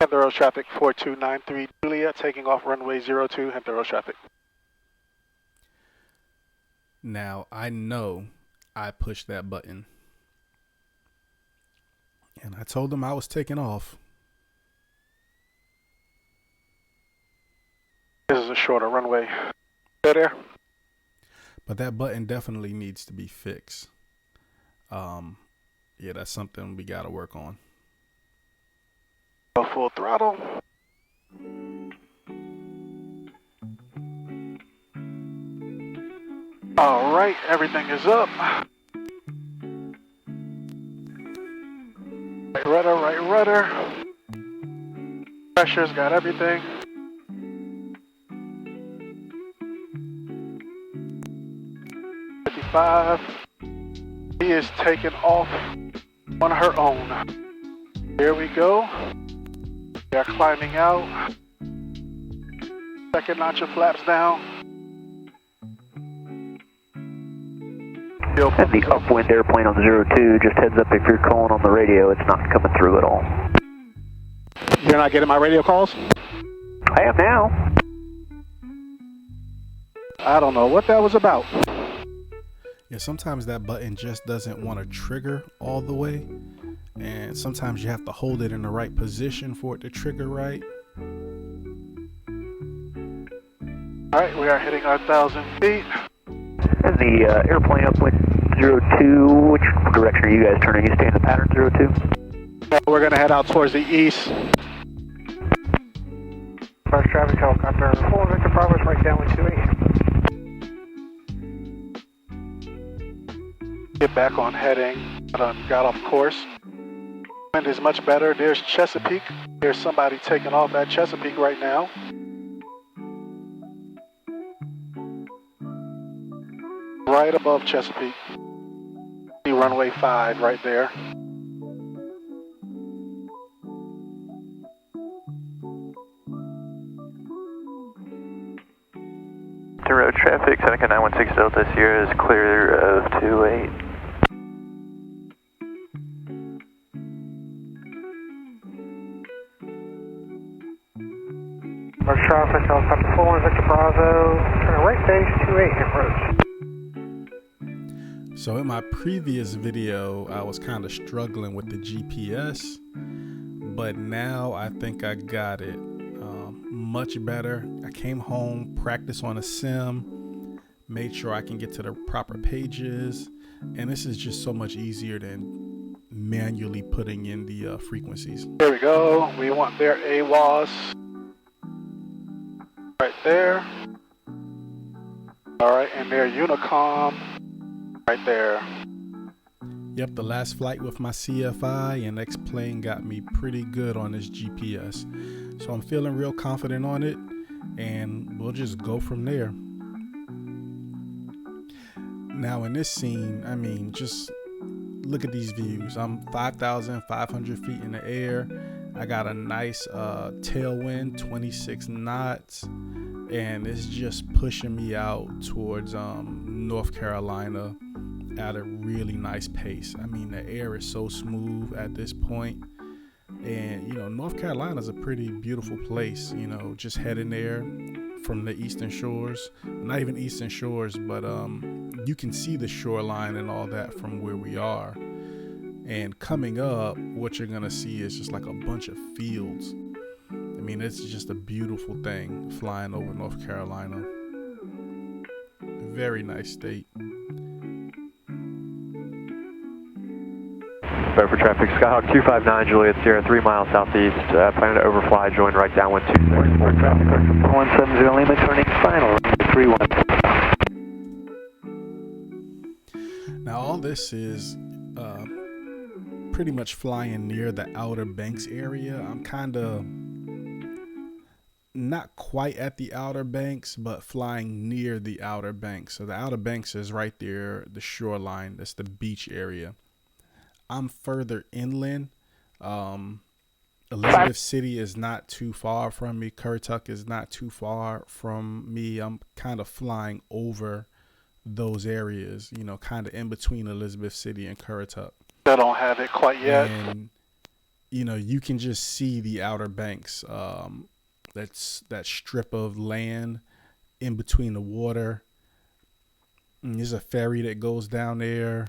Hampton Roads traffic 4293 Juliet, taking off runway 02, Hampton Roads traffic. Now, I know I pushed that button. And I told them I was taking off. This is a shorter runway. Go there. But that button definitely needs to be fixed. Yeah, that's something we got to work on. Go full throttle. All right, everything is up. Right rudder. Pressure's got everything. He is taking off on her own. Here we go. We are climbing out. Second notch of flaps down. And the upwind airplane on 02, just heads up if you're calling on the radio, it's not coming through at all. You're not getting my radio calls? I am now. I don't know what that was about. Yeah, sometimes that button just doesn't want to trigger all the way. And sometimes you have to hold it in the right position for it to trigger right. All right, we are hitting our 1,000 feet. And the airplane upwind 02, which direction are you guys turning? You stay in the pattern 02? No, we're going to head out towards the east. First traffic helicopter, 4 Victor Bravo's right down with 28. Get back on heading. Got off course. Wind is much better. There's Chesapeake. There's somebody taking off at Chesapeake right now. Right above Chesapeake. See runway 5 right there. Road traffic, Seneca 916 Delta Sierra is clear of 28. Road traffic, helicopter 41 Victor Bravo, turn right base 28 Hampton Roads. So in my previous video, I was kind of struggling with the GPS, but now I think I got it much better. I came home, practiced on a sim, made sure I can get to the proper pages, and this is just so much easier than manually putting in the frequencies. There we go. We want their AWAS right there. All right, and their Unicom right there. Yep, the last flight with my CFI and X-Plane got me pretty good on this GPS. So I'm feeling real confident on it, and we'll just go from there. Now in this scene, I mean, just look at these views. I'm 5,500 feet in the air. I got a nice tailwind, 26 knots, and it's just pushing me out towards North Carolina at a really nice pace. I mean, the air is so smooth at this point. And, you know, North Carolina is a pretty beautiful place, you know, just heading there from the eastern shores, not even eastern shores, but you can see the shoreline and all that from where we are. And coming up, what you're going to see is just like a bunch of fields. I mean, it's just a beautiful thing flying over North Carolina. Very nice state. For traffic, Skyhawk 259 Juliet Sierra, 3 miles southeast, planning to overfly, join right downwind 26. For traffic, 170 Lima, turning final, 31. Now all this is pretty much flying near the Outer Banks area. I'm kind of not quite at the Outer Banks, but flying near the Outer Banks. So the Outer Banks is right there, the shoreline. That's the beach area. I'm further inland. Elizabeth City is not too far from me. Currituck is not too far from me. I'm kind of flying over those areas, you know, kind of in between Elizabeth City and Currituck. Still don't have it quite yet. And you know, you can just see the Outer Banks. That's that strip of land in between the water. And there's a ferry that goes down there.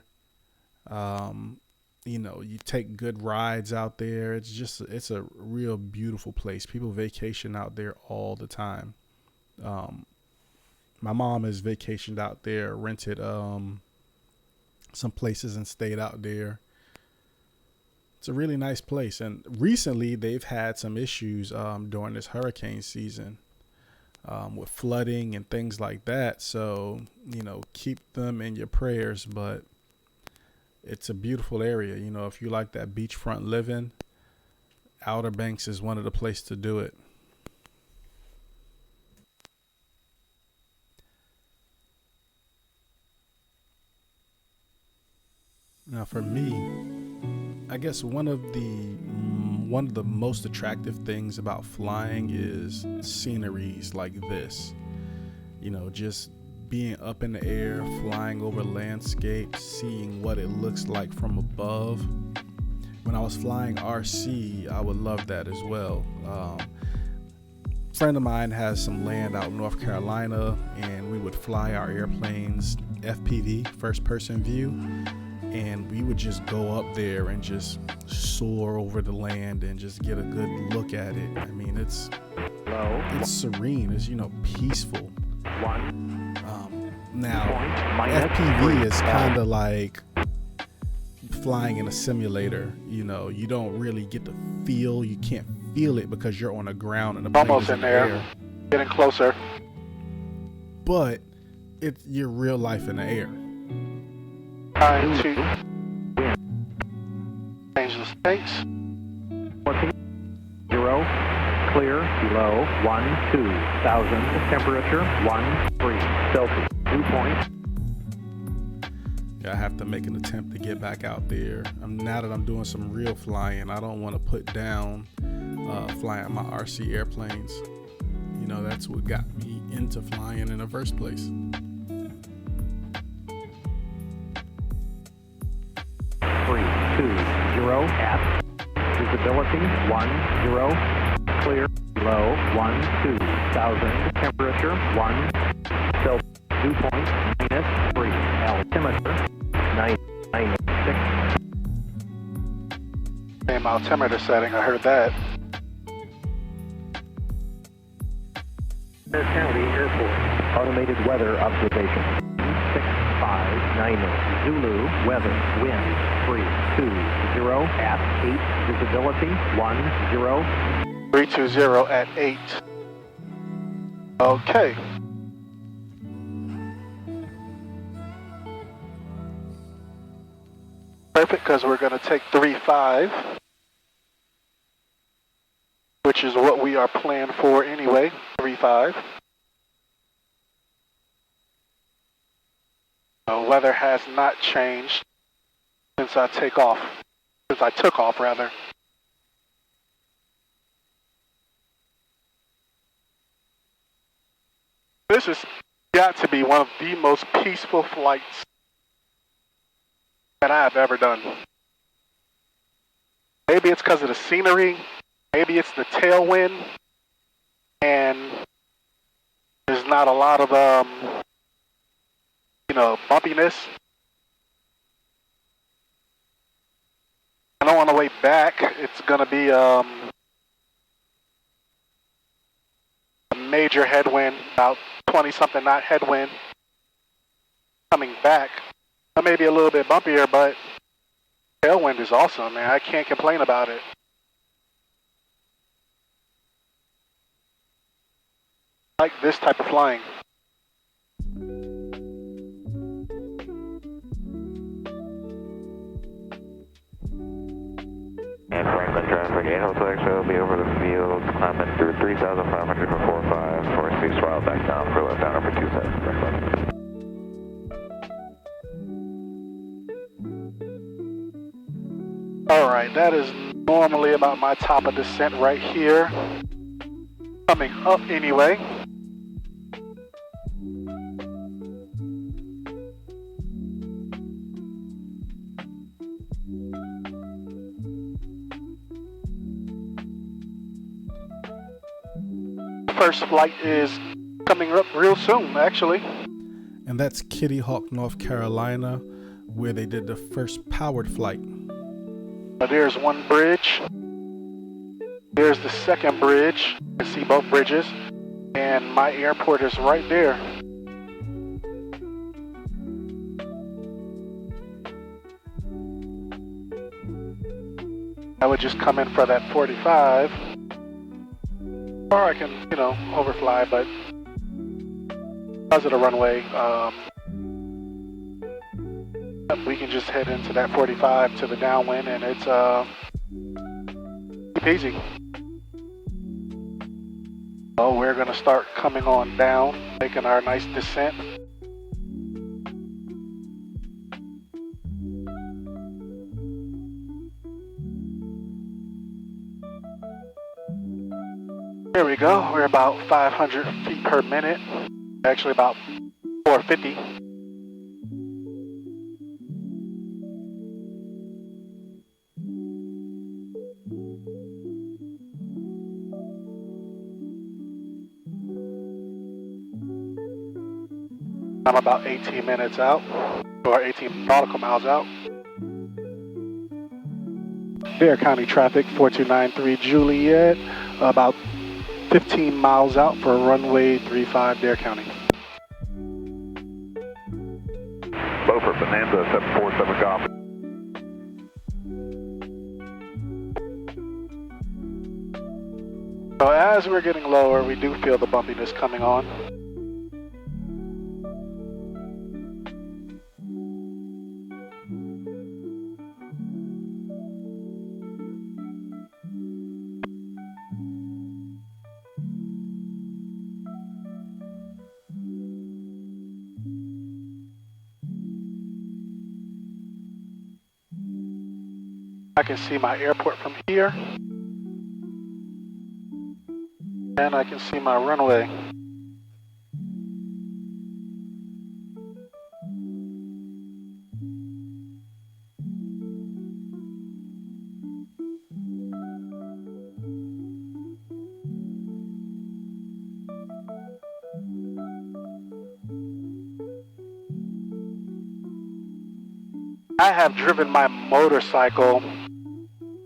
You know, you take good rides out there. It's a real beautiful place. People vacation out there all the time. My mom has vacationed out there, rented some places and stayed out there. It's a really nice place. And recently they've had some issues during this hurricane season with flooding and things like that. So, you know, keep them in your prayers. But it's a beautiful area. You know, if you like that beachfront living, Outer Banks is one of the places to do it. Now, for me, I guess one of the most attractive things about flying is sceneries like this. You know, just being up in the air, flying over landscapes, seeing what it looks like from above. When I was flying RC, I would love that as well. A friend of mine has some land out in North Carolina, and we would fly our airplanes FPV, first person view, and we would just go up there and just soar over the land and just get a good look at it. I mean, it's serene, it's, you know, peaceful. Now, FPV is kind of like flying in a simulator. You know, you don't really get to feel, you can't feel it because you're on the ground and the plane almost is in there. air. Getting closer. But it's your real life in the air. Time to change the space. 0, clear, below, 12,000, temperature, 13, selfie, dew point. Yeah, I have to make an attempt to get back out there. Now that I'm doing some real flying, I don't want to put down flying my RC airplanes. You know, that's what got me into flying in the first place. 3, 2, 0, at visibility 10, clear, low 12,000, temperature 1, self dew point -3, altimeter 996. Same altimeter setting, I heard that. County Airport, automated weather observation 6590, Zulu, weather, wind 320 at 8, visibility 10. 320 at 8. Okay. Perfect, because we're going to take 3-5, which is what we are planned for anyway, 3-5. The weather has not changed since I took off rather. This has got to be one of the most peaceful flights that I've ever done. Maybe it's because of the scenery, maybe it's the tailwind, and there's not a lot of bumpiness. I know on the way back it's gonna be a major headwind, about 20-something knot headwind coming back. It may be a little bit bumpier, but tailwind is awesome, man. I can't complain about it. I like this type of flying. And Franklin traffic, 8 Hotel X-ray will be over the field, climbing through 3,500 for 45, 46 while back down for left down over 27, Franklin. Alright, that is normally about my top of descent right here. Coming up anyway. first flight is coming up real soon, actually. And that's Kitty Hawk, North Carolina, where they did the first powered flight. There's one bridge. There's the second bridge. You can see both bridges. And my airport is right there. I would just come in for that 45. Or I can, overfly, but because of the runway, we can just head into that 45 to the downwind, and it's easy. So we're gonna start coming on down, making our nice descent. There we go. We're about 500 feet per minute. Actually about 450. I'm about 18 minutes out, or 18 nautical miles out. Dare County traffic, 4293 Juliet, about 15 miles out for runway 35 Dare County. Beaufort, Bonanza, 747 copy. So as we're getting lower, we do feel the bumpiness coming on. I can see my airport from here, and I can see my runway. I have driven my motorcycle.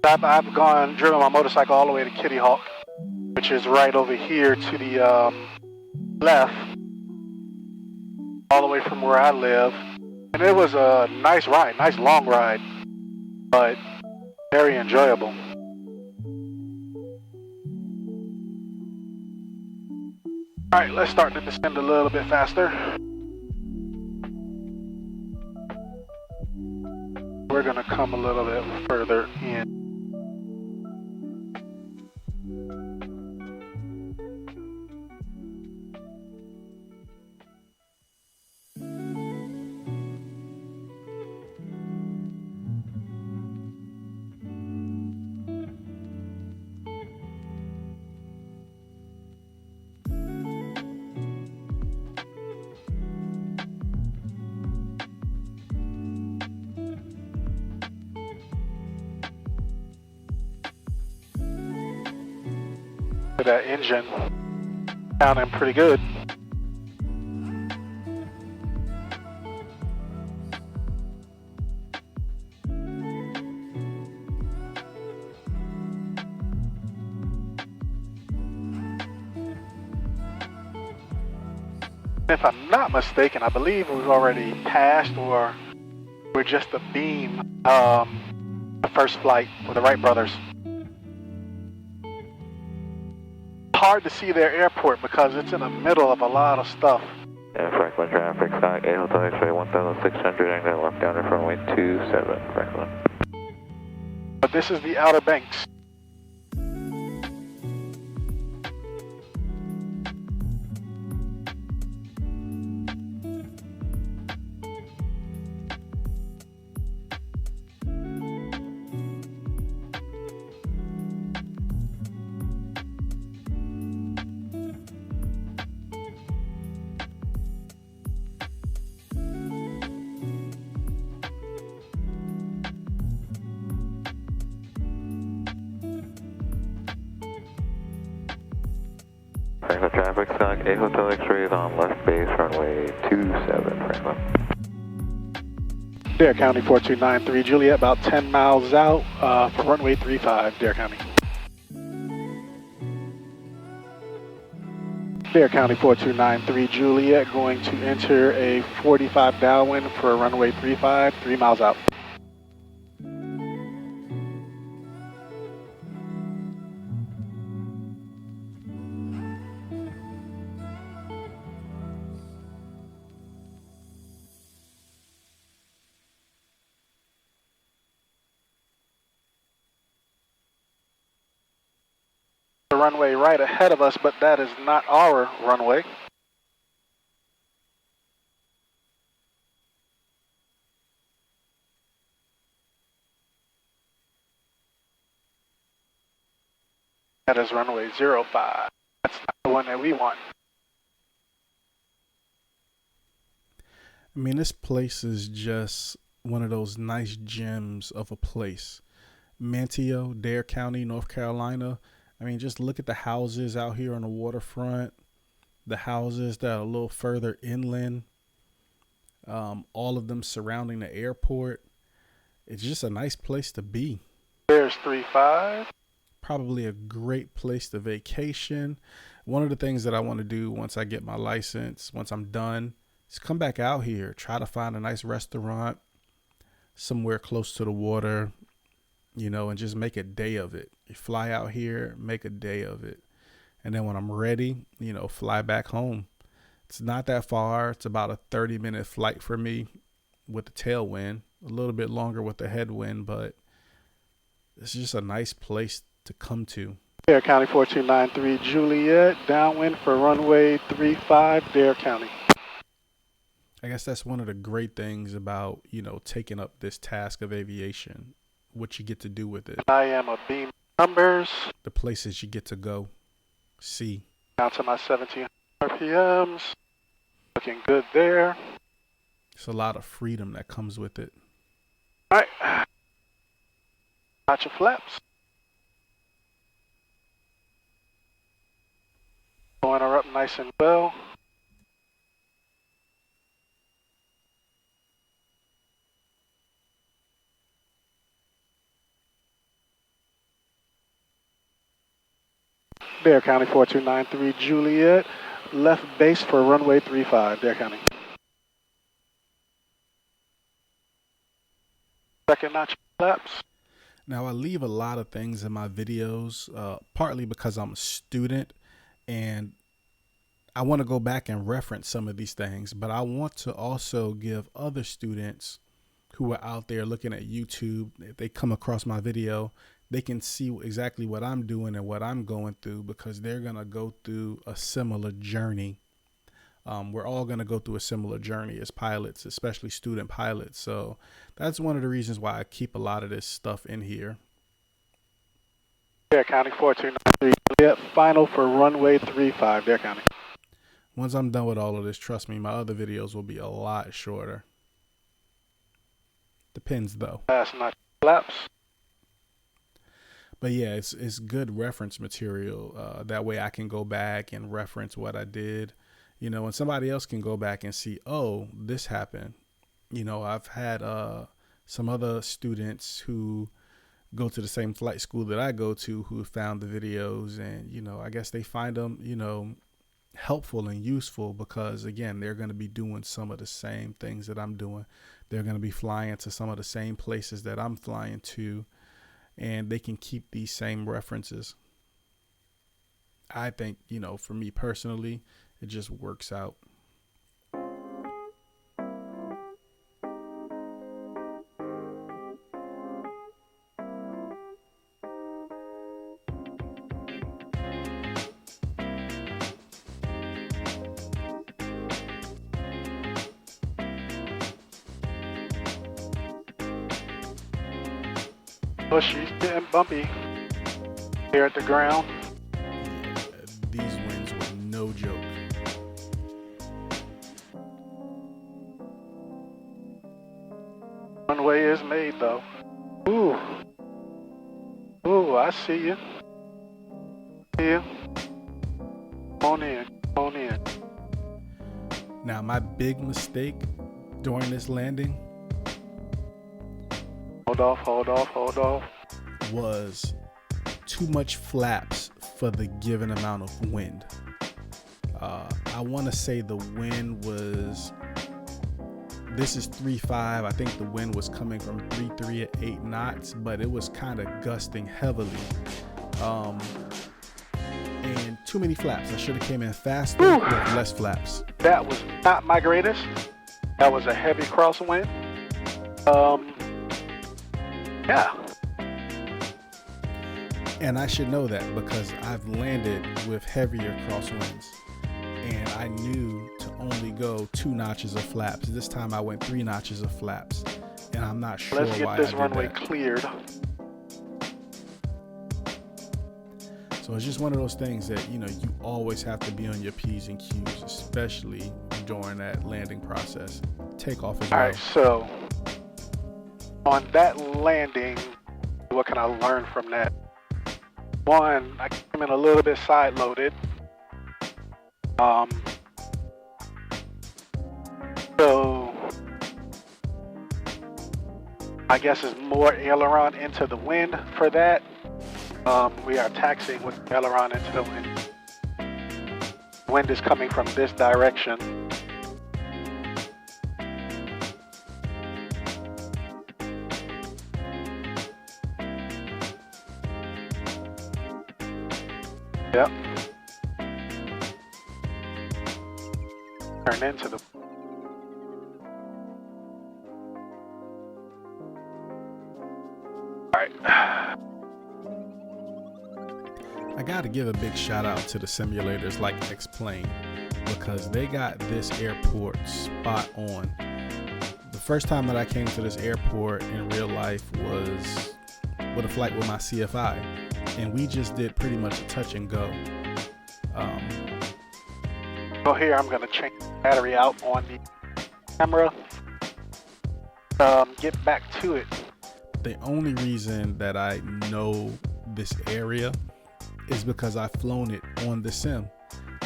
I've driven my motorcycle all the way to Kitty Hawk, which is right over here to the left, all the way from where I live. And it was a nice ride, nice long ride, but very enjoyable. All right, let's start to descend a little bit faster. We're gonna come a little bit further in. That engine sounding pretty good. If I'm not mistaken, I believe we've already passed, or we're just a beam, the first flight with the Wright brothers. Hard to see their airport because it's in the middle of a lot of stuff. Yeah, Franklin traffic, Stock 8 Hotel X-ray 1600, angle left down to runway 27, Franklin. But this is the Outer Banks. Franklin traffic, Sonic 8 Hotel X-rays on left base, runway 27, Franklin. Dare County 4293 Juliet, about 10 miles out for runway 35, Dare County. Dare County 4293 Juliet, going to enter a 45 downwind for runway 35, 3 miles out. The runway right ahead of us, but that is not our runway. That is runway 05. That's not the one that we want. I mean, this place is just one of those nice gems of a place. Manteo, Dare County, North Carolina. I mean, just look at the houses out here on the waterfront, the houses that are a little further inland, all of them surrounding the airport. It's just a nice place to be. There's 35. Probably a great place to vacation. One of the things that I want to do once I get my license, once I'm done, is come back out here, try to find a nice restaurant somewhere close to the water, you know, and just make a day of it. You fly out here, make a day of it. And then when I'm ready, you know, fly back home. It's not that far. It's about a 30-minute flight for me with the tailwind, a little bit longer with the headwind, but it's just a nice place to come to. Dare County 4293 Juliet, downwind for runway 35, Dare County. I guess that's one of the great things about, you know, taking up this task of aviation, what you get to do with it. I am a beam numbers. The places you get to go, see. Down to my 17 RPMs. Looking good there. It's a lot of freedom that comes with it. All right. Watch your flaps. Going her up nice and well. Dare County 4293 Juliet, left base for runway 35, Dare County. Second notch flaps. Now, I leave a lot of things in my videos, partly because I'm a student and I want to go back and reference some of these things, but I want to also give other students who are out there looking at YouTube, if they come across my video, they can see exactly what I'm doing and what I'm going through, because they're going to go through a similar journey. We're all going to go through a similar journey as pilots, especially student pilots. So that's one of the reasons why I keep a lot of this stuff in here. Dare County 4293 Juliet, final for runway 35, Dare County. Once I'm done with all of this, trust me, my other videos will be a lot shorter. Depends though. Last notch flaps. But yeah, it's good reference material. That way I can go back and reference what I did, you know, and somebody else can go back and see, oh, this happened. You know, I've had some other students who go to the same flight school that I go to who found the videos, and, you know, I guess they find them, you know, helpful and useful because, again, they're going to be doing some of the same things that I'm doing. They're going to be flying to some of the same places that I'm flying to, and they can keep these same references. I think, you know, for me personally, it just works out. Oh, she's getting bumpy here at the ground. These winds were no joke. Runway is made though. Ooh. Ooh, I see you. See you. On in, on in. Now, my big mistake during this landing Hold off. was too much flaps for the given amount of wind. I want to say the wind was, this is 3.5. I think the wind was coming from 3.3 at 8 knots, but it was kind of gusting heavily. And too many flaps. I should have came in faster with less flaps. That was not my greatest. That was a heavy crosswind. Yeah. And I should know that because I've landed with heavier crosswinds. And I knew to only go 2 notches of flaps. This time I went 3 notches of flaps. And I'm not sure why I did that. Let's get this runway cleared. So it's just one of those things that, you know, you always have to be on your P's and Q's, especially during that landing process. Takeoff as well. All right, so on that landing, what can I learn from that? One, I came in a little bit side loaded. So I guess it's more aileron into the wind for that. We are taxiing with aileron into the wind. Wind is coming from this direction. Yep. Turn into the. All right. I got to give a big shout out to the simulators like X-Plane because they got this airport spot on. The first time that I came to this airport in real life was with a flight with my CFI, and we just did pretty much a touch and go. So here I'm going to change the battery out on the camera. Get back to it. The only reason that I know this area is because I've flown it on the sim.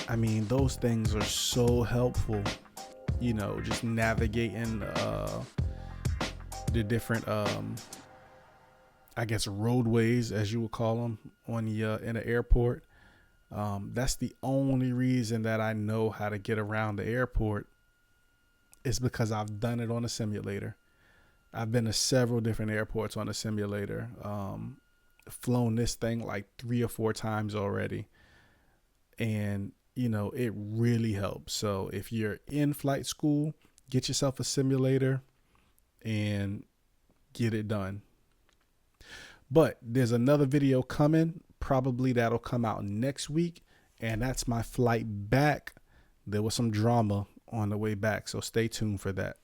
I mean, those things are so helpful, you know, just navigating the different I guess roadways, as you would call them, on the in the airport. That's the only reason that I know how to get around the airport is because I've done it on a simulator. I've been to several different airports on a simulator. Flown this thing like 3 or 4 times already, and you know, it really helps. So if you're in flight school, get yourself a simulator and get it done. But there's another video coming, probably that'll come out next week, and that's my flight back. There was some drama on the way back, so stay tuned for that.